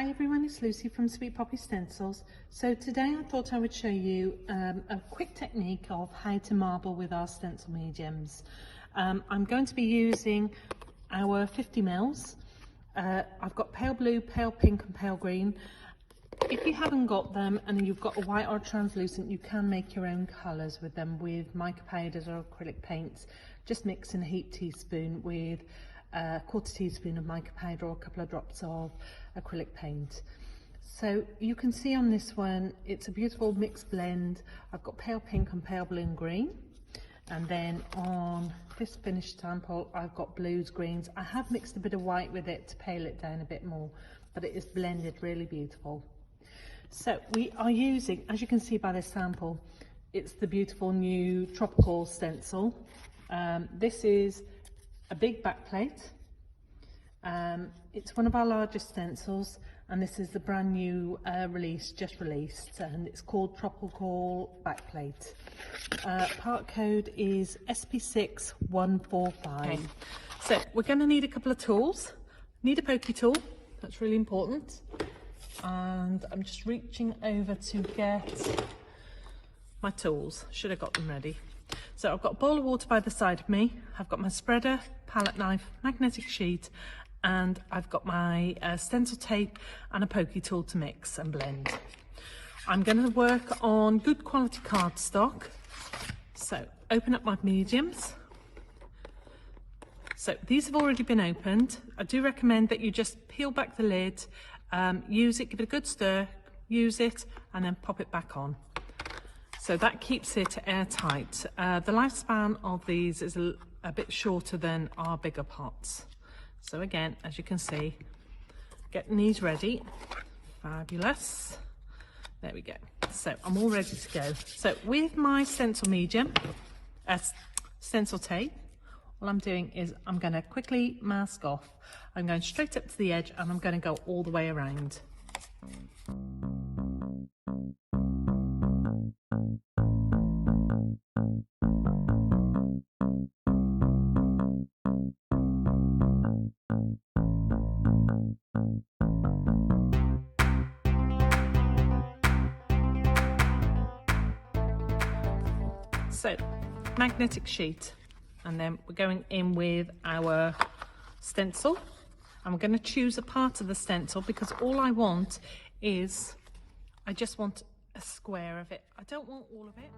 Hi everyone, it's Lucy from Sweet Poppy Stencils. So today I thought I would show you a quick technique of how to marble with our stencil mediums. I'm going to be using our 50 mils. I've got pale blue, pale pink and pale green. If you haven't got them and you've got a white or translucent, you can make your own colours with them with mica powders or acrylic paints. Just mix in a heaped teaspoon with a quarter teaspoon of mica powder or a couple of drops of acrylic paint. So you can see on this one it's a beautiful mixed blend. I've got pale pink and pale blue and green, and then on this finished sample I've got blues, greens. I have mixed a bit of white with it to pale it down a bit more, but it is blended really beautiful. So we are using, as you can see by this sample, it's the beautiful new tropical stencil. This is a big backplate. It's one of our largest stencils, and this is the brand new release, just released, and it's called Tropical Backplate. Part code is SP6145. Okay. So we're going to need a couple of tools. Need a pokey tool, that's really important. And I'm just reaching over to get my tools. Should have got them ready. So I've got a bowl of water by the side of me. I've got my spreader, palette knife, magnetic sheet, and I've got my stencil tape and a pokey tool to mix and blend. I'm going to work on good quality cardstock. So open up my mediums. So these have already been opened. I do recommend that you just peel back the lid, use it, give it a good stir, use it, and then pop it back on. So that keeps it airtight. The lifespan of these is a bit shorter than our bigger pots. So again, as you can see, getting these ready. Fabulous. There we go. So I'm all ready to go. So with my stencil medium, stencil tape, all I'm doing is I'm going to quickly mask off. I'm going straight up to the edge and I'm going to go all the way around. So, magnetic sheet, and then we're going in with our stencil. I'm going to choose a part of the stencil because all I want is, I just want a square of it. I don't want all of it.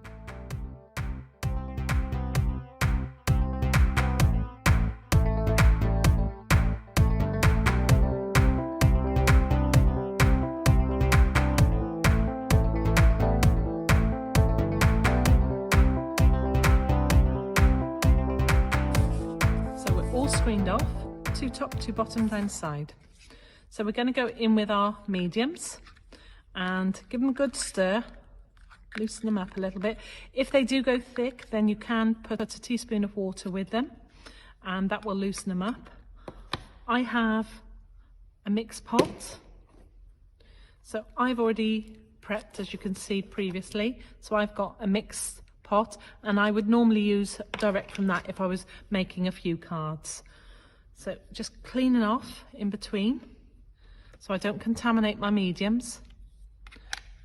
All screened off, two top, two bottom, down side. So we're going to go in with our mediums and give them a good stir, loosen them up a little bit. If they do go thick, then you can put a teaspoon of water with them and that will loosen them up. I have a mix pot, so I've already prepped, as you can see previously, so I've got a mixed pot, and I would normally use direct from that if I was making a few cards. So just cleaning off in between so I don't contaminate my mediums,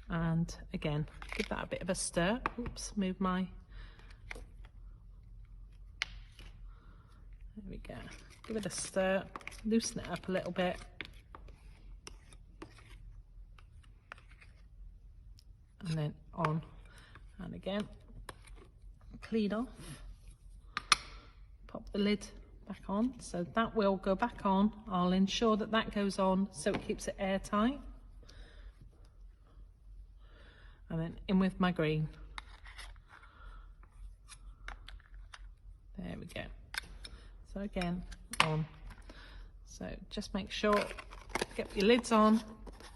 and again give that a bit of a stir. Oops, move my, there we go, give it a stir, loosen it up a little bit, and then on, and again clean off, pop the lid back on, so that will go back on. I'll ensure that that goes on so it keeps it airtight, and then in with my green. There we go. So again on, so just make sure, get your lids on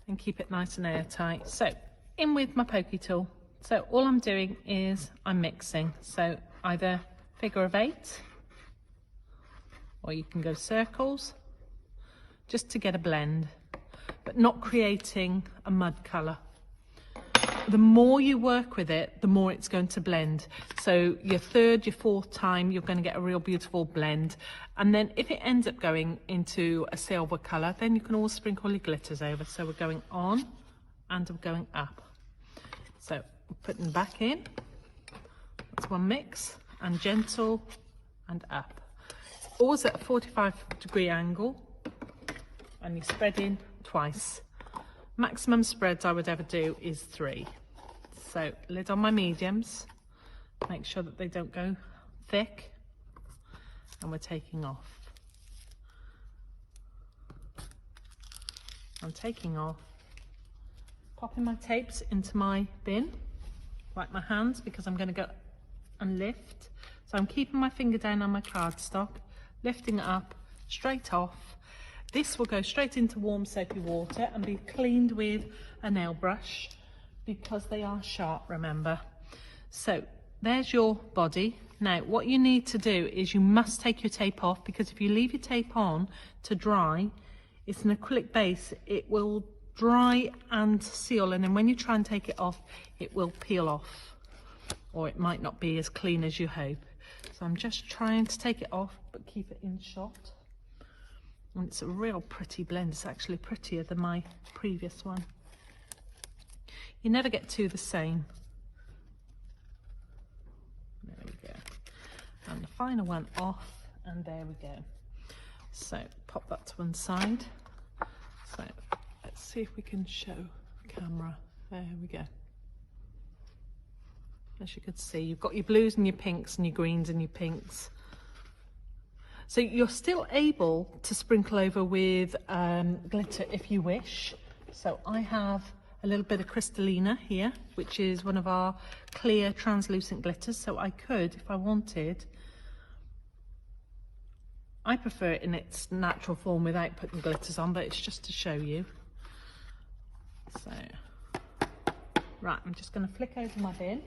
and keep it nice and airtight. So in with my pokey tool. So all I'm doing is I'm mixing, so either figure of 8 or you can go circles just to get a blend, but not creating a mud colour. the more you work with it, the more it's going to blend. So your third, your fourth time, you're going to get a real beautiful blend. And then if it ends up going into a silver colour, then you can always sprinkle your glitters over. So we're going on and we're going up. So putting back in, that's one mix, and gentle and up. Always at a 45-degree angle, and you spread in twice. Maximum spreads I would ever do is 3. So lid on my mediums, make sure that they don't go thick, and we're taking off. I'm taking off, popping my tapes into my bin, wipe my hands because I'm going to go and lift. So I'm keeping my finger down on my cardstock, lifting it up, straight off. This will go straight into warm soapy water and be cleaned with a nail brush because they are sharp, remember. So there's your body. Now what you need to do is you must take your tape off, because if you leave your tape on to dry, it's an acrylic base, it will dry and seal, and then when you try and take it off, it will peel off, or it might not be as clean as you hope. So I'm just trying to take it off but keep it in shot. And it's a real pretty blend. It's actually prettier than my previous one. You never get two the same. There we go. And the final one off, and there we go. So pop that to one side. So let's see if we can show the camera. There we go. As you can see, you've got your blues and your pinks and your greens and your pinks. So you're still able to sprinkle over with glitter if you wish. So I have a little bit of Crystallina here, which is one of our clear translucent glitters. So I could, if I wanted, I prefer it in its natural form without putting glitters on, but it's just to show you. So, right, I'm just going to flick over my bin.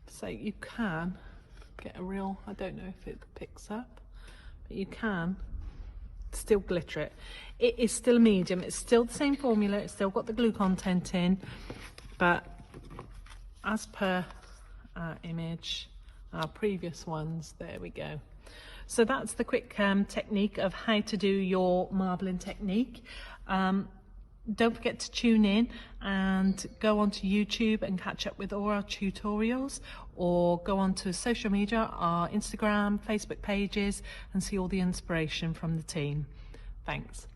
So you can get a real, I don't know if it picks up, but you can still glitter it. It is still a medium, it's still the same formula, it's still got the glue content in, but as per our image, our previous ones, there we go. So that's the quick technique of how to do your marbling technique. Don't forget to tune in and go onto YouTube and catch up with all our tutorials, or go onto social media, our Instagram, Facebook pages, and see all the inspiration from the team. Thanks.